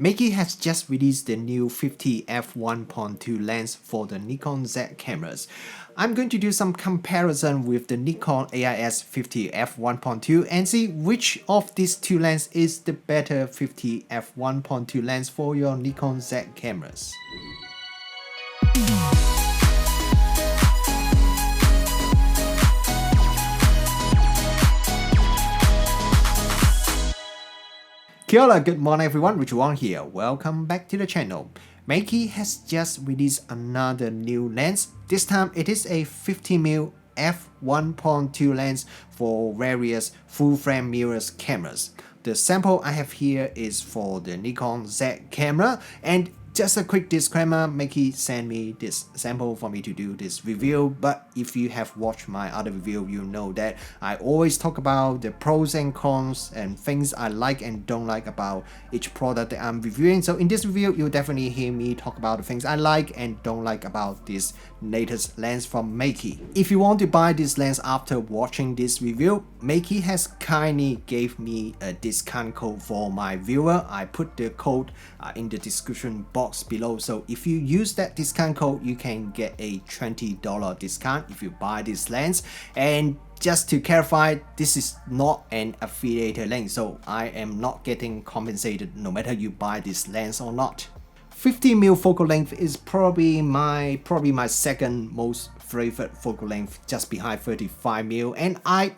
Meike has just released the new 50 f1.2 lens for the Nikon Z cameras. I'm going to do some comparison with the Nikon AIS 50 f1.2 and see which of these two lenses is the better 50 f1.2 lens for your Nikon Z cameras. Kia ora, good morning everyone, Richard Wang here. Welcome back to the channel. Meike has just released another new lens. This time it is a 50mm f1.2 lens for various full-frame mirrorless cameras. The sample I have here is for the Nikon Z camera, and just a quick disclaimer, Meike sent me this sample for me to do this review, but if you have watched my other review, you know that I always talk about the pros and cons and things I like and don't like about each product that I'm reviewing. So in this review, you'll definitely hear me talk about the things I like and don't like about this latest lens from Meike. If you want to buy this lens after watching this review, Meike has kindly gave me a discount code for my viewer. I put the code in the description box below, so if you use that discount code, you can get a $20 discount if you buy this lens. And just to clarify, this is not an affiliated link, so I am not getting compensated no matter you buy this lens or not. 50mm focal length is probably my second most favorite focal length, just behind 35mm, and I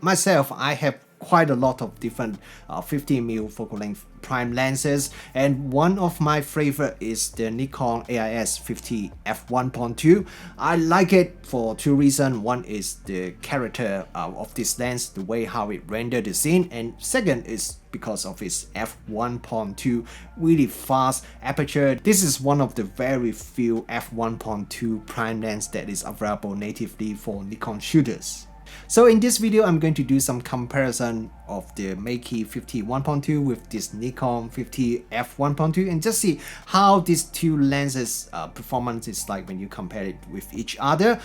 have quite a lot of different 50mm focal length prime lenses, and one of my favorite is the Nikon AIS 50 f1.2. I like it for two reasons. One is the character of this lens, the way how it rendered the scene, and second is because of its f1.2 really fast aperture. This is one of the very few f1.2 prime lens that is available natively for Nikon shooters. So in this video, I'm going to do some comparison of the Meike 50 1.2 with this Nikon 50 f1.2 and just see how these two lenses performance is like when you compare it with each other.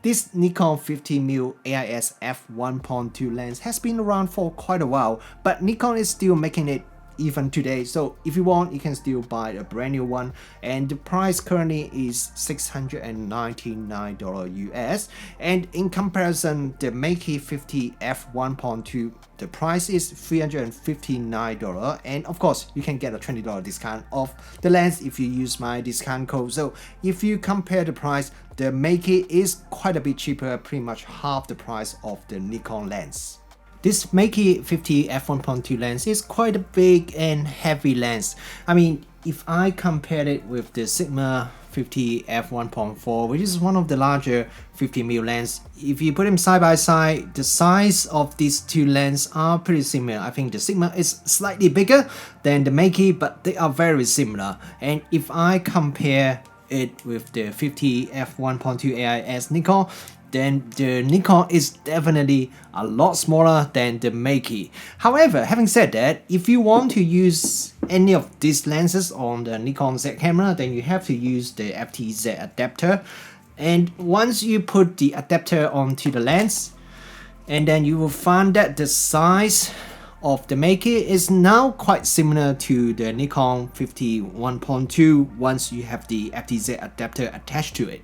This Nikon 50mm AIS f1.2 lens has been around for quite a while, but Nikon is still making it even today, so if you want, you can still buy a brand new one, and the price currently is $699 US, and in comparison, the Meike 50 f1.2, the price is $359, and of course you can get a $20 discount off the lens if you use my discount code. So if you compare the price, the Meike is quite a bit cheaper, pretty much half the price of the Nikon lens. This Meike 50 f1.2 lens is quite a big and heavy lens. I mean, if I compare it with the Sigma 50 f1.4, which is one of the larger 50mm lens, if you put them side by side, the size of these two lenses are pretty similar. I think the Sigma is slightly bigger than the Meike, but they are very similar. And if I compare it with the 50 f1.2 AIS Nikon, then the Nikon is definitely a lot smaller than the Meike. However, having said that, if you want to use any of these lenses on the Nikon Z camera, then you have to use the FTZ adapter. And once you put the adapter onto the lens, and then you will find that the size of the Meike is now quite similar to the Nikon 50 1.2 once you have the FTZ adapter attached to it.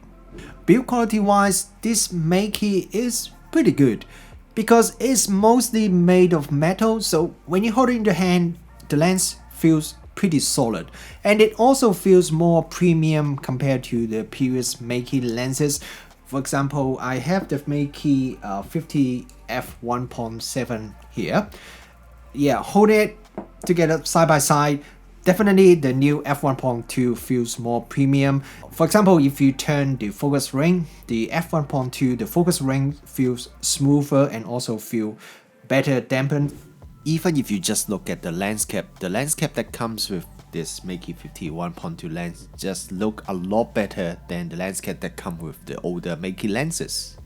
Build quality wise, this Meike is pretty good because it's mostly made of metal, so when you hold it in your hand, the lens feels pretty solid, and it also feels more premium compared to the previous Meike lenses. For example, I have the Meike 50 f1.7 here. Yeah, hold it together side by side. Definitely the new f1.2 feels more premium. For example, if you turn the focus ring, the f1.2, the focus ring feels smoother and also feel better dampened. Even if you just look at the lens cap that comes with this Meike 50 1.2 lens just look a lot better than the lens cap that come with the older Meike lenses.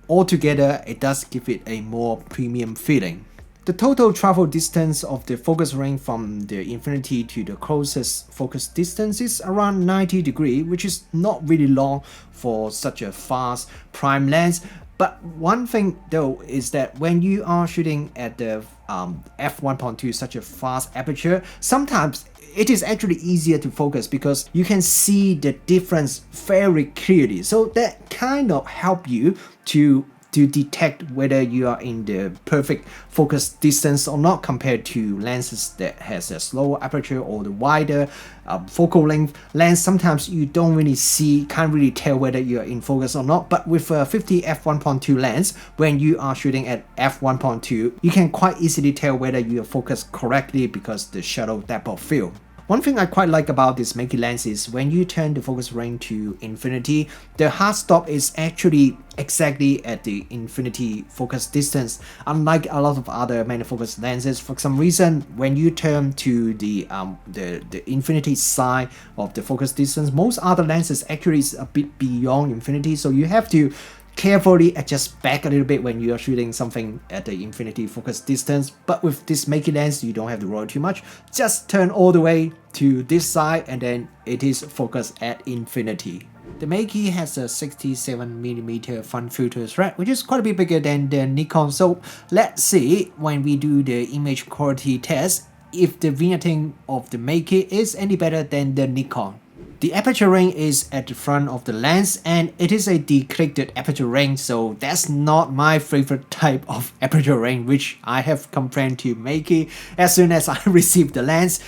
Altogether, it does give it a more premium feeling. The total travel distance of the focus ring from the infinity to the closest focus distance is around 90 degrees, which is not really long for such a fast prime lens. But one thing though is that when you are shooting at the f1.2 such a fast aperture, sometimes it is actually easier to focus because you can see the difference very clearly. So that kind of help you to detect whether you are in the perfect focus distance or not compared to lenses that has a slower aperture or the wider focal length lens. Sometimes you don't really can't really tell whether you are in focus or not. But with a 50 f1.2 lens, when you are shooting at f1.2, you can quite easily tell whether you are focused correctly because the shutter depth of field. One thing I quite like about this Meike lens is when you turn the focus ring to infinity, the hard stop is actually exactly at the infinity focus distance. Unlike a lot of other manual focus lenses, for some reason, when you turn to the infinity side of the focus distance, most other lenses actually is a bit beyond infinity, so you have to carefully adjust back a little bit when you are shooting something at the infinity focus distance. But with this Meike lens, you don't have to worry too much. Just turn all the way to this side and then it is focused at infinity. The Meike has a 67mm front filter thread, which is quite a bit bigger than the Nikon. So let's see when we do the image quality test if the vignetting of the Meike is any better than the Nikon. The aperture ring is at the front of the lens and it is a declicked aperture ring, so that's not my favorite type of aperture ring, which I have complained to Meike as soon as I received the lens.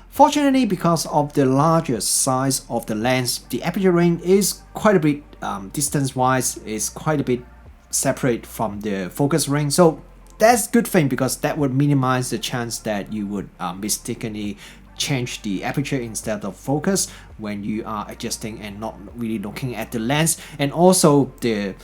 Fortunately, because of the larger size of the lens, the aperture ring is quite a bit distance-wise, is quite a bit separate from the focus ring. So that's a good thing because that would minimize the chance that you would mistakenly change the aperture instead of focus when you are adjusting and not really looking at the lens. And also the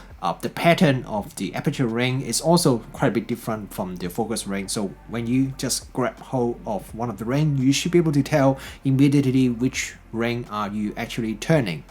pattern of the aperture ring is also quite a bit different from the focus ring. So when you just grab hold of one of the ring, you should be able to tell immediately which ring are you actually turning.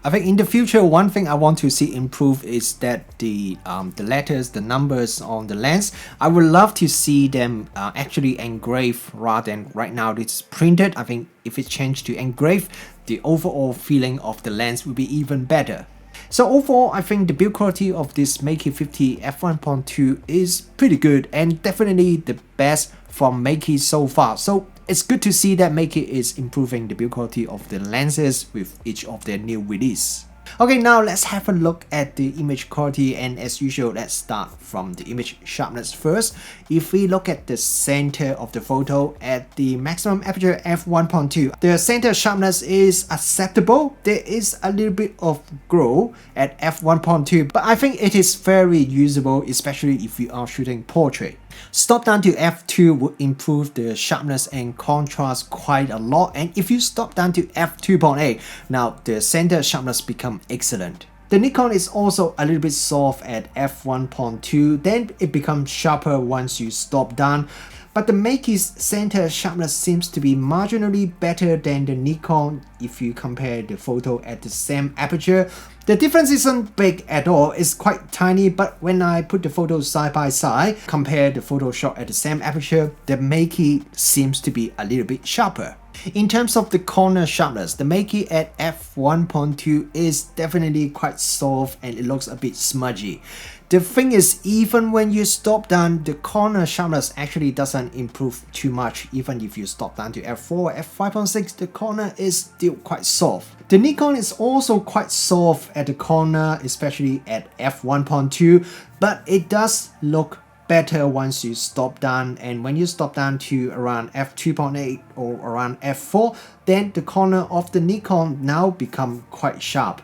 I think in the future, one thing I want to see improve is that the letters, the numbers on the lens, I would love to see them actually engraved rather than right now it's printed. I think if it's changed to engraved, the overall feeling of the lens will be even better. So overall, I think the build quality of this Meike 50 f1.2 is pretty good and definitely the best from Meike so far. So it's good to see that Meike is improving the build quality of the lenses with each of their new release. Okay, now let's have a look at the image quality, and as usual, let's start from the image sharpness first. If we look at the center of the photo at the maximum aperture f1.2, the center sharpness is acceptable. There is a little bit of glow at f1.2, but I think it is very usable, especially if you are shooting portrait. Stop down to f2 would improve the sharpness and contrast quite a lot, and if you stop down to f2.8, now the center sharpness become excellent. The Nikon is also a little bit soft at f1.2, then it becomes sharper once you stop down. But the Meike's center sharpness seems to be marginally better than the Nikon if you compare the photo at the same aperture. The difference isn't big at all, it's quite tiny, but when I put the photos side by side, compare the photo shot at the same aperture, the Meike seems to be a little bit sharper. In terms of the corner sharpness, the Meike at f1.2 is definitely quite soft and it looks a bit smudgy. The thing is, even when you stop down, the corner sharpness actually doesn't improve too much. Even if you stop down to f4 or f5.6, the corner is still quite soft. The Nikon is also quite soft at the corner, especially at f1.2, but it does look better once you stop down, and when you stop down to around f2.8 or around f4, then the corner of the Nikon now become quite sharp.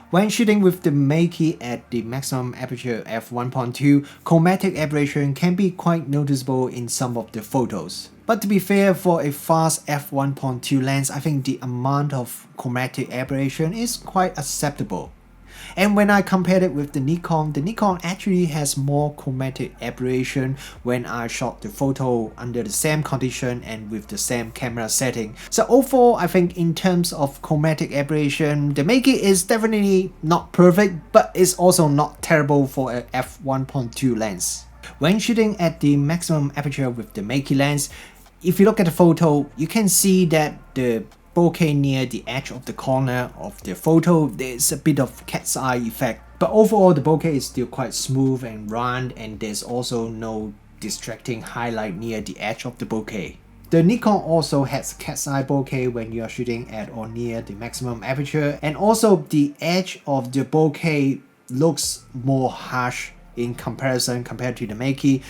When shooting with the Meike at the maximum aperture f1.2, chromatic aberration can be quite noticeable in some of the photos. But to be fair, for a fast f1.2 lens, I think the amount of chromatic aberration is quite acceptable. And when I compared it with the Nikon actually has more chromatic aberration when I shot the photo under the same condition and with the same camera setting. So overall, I think in terms of chromatic aberration, the Meike is definitely not perfect, but it's also not terrible for a f1.2 lens. When shooting at the maximum aperture with the Meike lens, if you look at the photo, you can see that the bokeh near the edge of the corner of the photo, there's a bit of cat's eye effect. But overall, the bokeh is still quite smooth and round, and there's also no distracting highlight near the edge of the bokeh. The Nikon also has cat's eye bokeh when you are shooting at or near the maximum aperture, and also the edge of the bokeh looks more harsh in comparison compared to the Meike.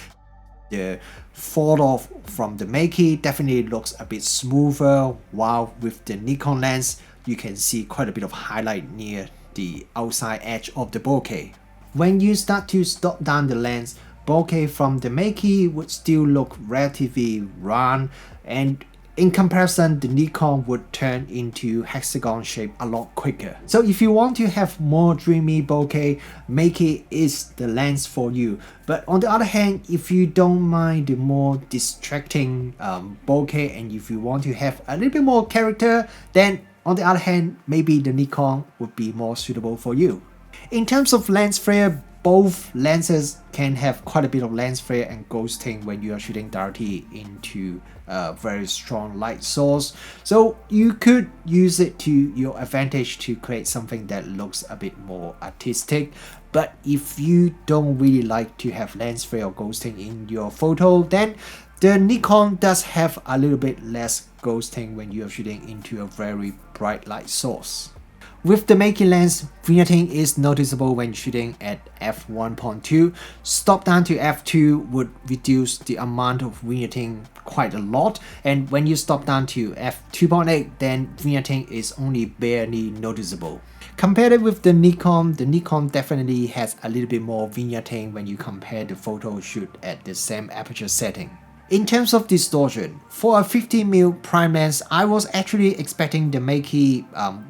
The fall off from the Meike definitely looks a bit smoother, while with the Nikon lens you can see quite a bit of highlight near the outside edge of the bokeh. When you start to stop down the lens, bokeh from the Meike would still look relatively round, and in comparison the Nikon would turn into hexagon shape a lot quicker. So if you want to have more dreamy bokeh, Meike is the lens for you. But on the other hand, if you don't mind the more distracting bokeh, and if you want to have a little bit more character, then on the other hand, maybe the Nikon would be more suitable for you. In terms of lens flare, both lenses can have quite a bit of lens flare and ghosting when you are shooting directly into a very strong light source. So you could use it to your advantage to create something that looks a bit more artistic. But if you don't really like to have lens flare or ghosting in your photo, then the Nikon does have a little bit less ghosting when you are shooting into a very bright light source. With the Meike lens, vignetting is noticeable when shooting at f1.2. Stop down to f2 would reduce the amount of vignetting quite a lot, and when you stop down to f2.8, then vignetting is only barely noticeable. Compared with the Nikon definitely has a little bit more vignetting when you compare the photo shoot at the same aperture setting. In terms of distortion, for a 50mm prime lens, I was actually expecting the Meike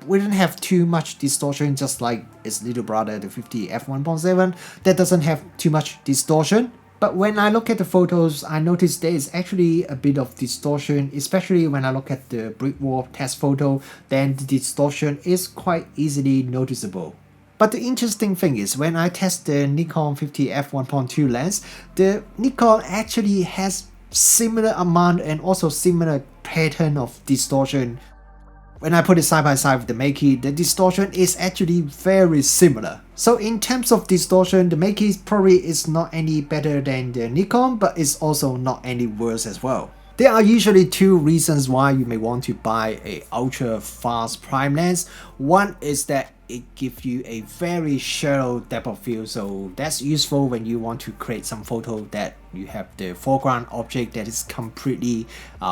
wouldn't have too much distortion, just like its little brother, the 50 f1.7, that doesn't have too much distortion. But when I look at the photos, I noticed there is actually a bit of distortion, especially when I look at the brick wall test photo, then the distortion is quite easily noticeable. But the interesting thing is, when I test the Nikon 50 f1.2 lens, the Nikon actually has similar amount and also similar pattern of distortion. When I put it side by side with the Meike, the distortion is actually very similar. So in terms of distortion, the Meike probably is not any better than the Nikon, but it's also not any worse as well. There are usually two reasons why you may want to buy a ultra fast prime lens. One is that it gives you a very shallow depth of field, so that's useful when you want to create some photo that you have the foreground object that is completely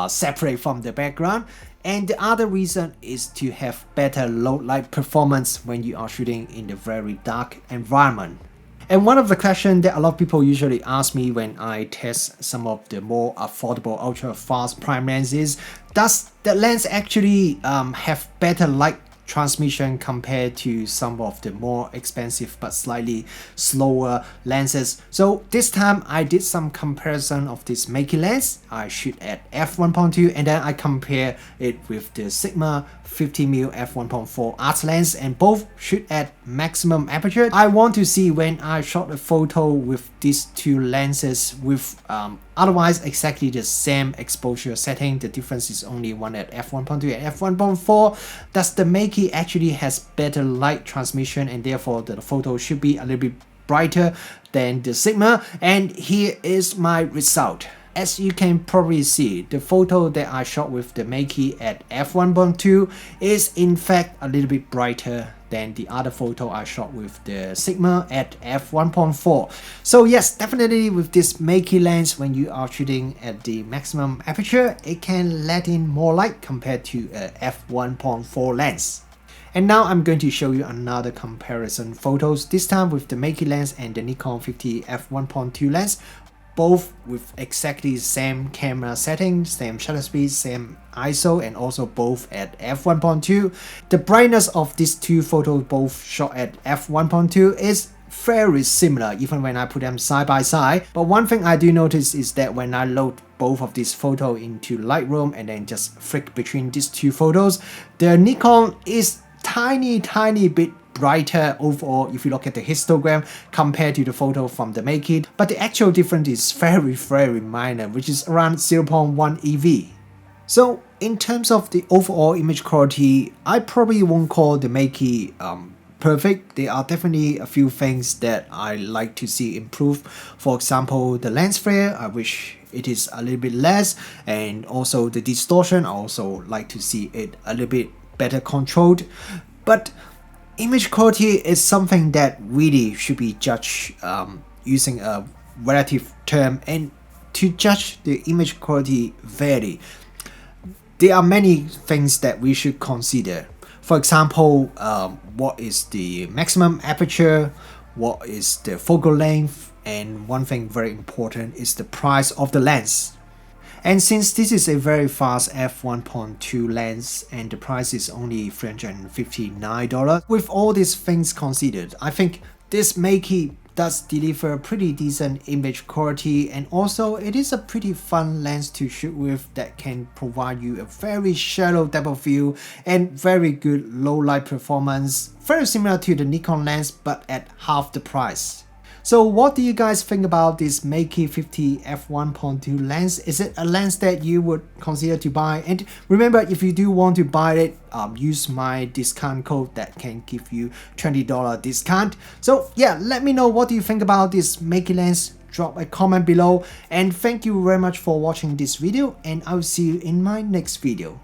separate from the background. And the other reason is to have better low light performance when you are shooting in the very dark environment. And one of the questions that a lot of people usually ask me when I test some of the more affordable ultra fast prime lenses, does the lens actually have better light transmission compared to some of the more expensive but slightly slower lenses? So this time I did some comparison of this Meike lens. I shoot at f1.2 and then I compare it with the Sigma 50mm f1.4 art lens, and both shoot at maximum aperture. I want to see when I shot a photo with these two lenses with otherwise exactly the same exposure setting, the difference is only one at f1.2 and f1.4, does the Meike actually has better light transmission, and therefore the photo should be a little bit brighter than the Sigma. And here is my result. As you can probably see, the photo that I shot with the Meike at f1.2 is in fact a little bit brighter than the other photo I shot with the Sigma at f1.4. So yes, definitely with this Meike lens, when you are shooting at the maximum aperture, it can let in more light compared to a f1.4 lens. And now I'm going to show you another comparison photos, this time with the Meike lens and the Nikon 50 f1.2 lens, both with exactly the same camera setting, same shutter speed, same ISO, and also both at f1.2. The brightness of these two photos both shot at f1.2 is very similar even when I put them side by side. But one thing I do notice is that when I load both of these photos into Lightroom and then just flick between these two photos, the Nikon is tiny bit brighter overall if you look at the histogram compared to the photo from the Meike, but the actual difference is very minor, which is around 0.1 EV. So in terms of the overall image quality, I probably won't call the Meike perfect. There are definitely a few things that I like to see improve. For example, the lens flare, I wish it is a little bit less, and also the distortion, I also like to see it a little bit better controlled. But image quality is something that really should be judged using a relative term, and to judge the image quality fairly, there are many things that we should consider. For example, what is the maximum aperture, what is the focal length, and one thing very important is the price of the lens. And since this is a very fast f1.2 lens and the price is only $359, with all these things considered, I think this Meike does deliver pretty decent image quality, and also it is a pretty fun lens to shoot with that can provide you a very shallow depth of field and very good low light performance, very similar to the Nikon lens but at half the price. So what do you guys think about this Meike 50 f1.2 lens? Is it a lens that you would consider to buy? And remember, if you do want to buy it, use my discount code that can give you $20 discount. So yeah, let me know what do you think about this Meike lens. Drop a comment below, and thank you very much for watching this video, and I'll see you in my next video.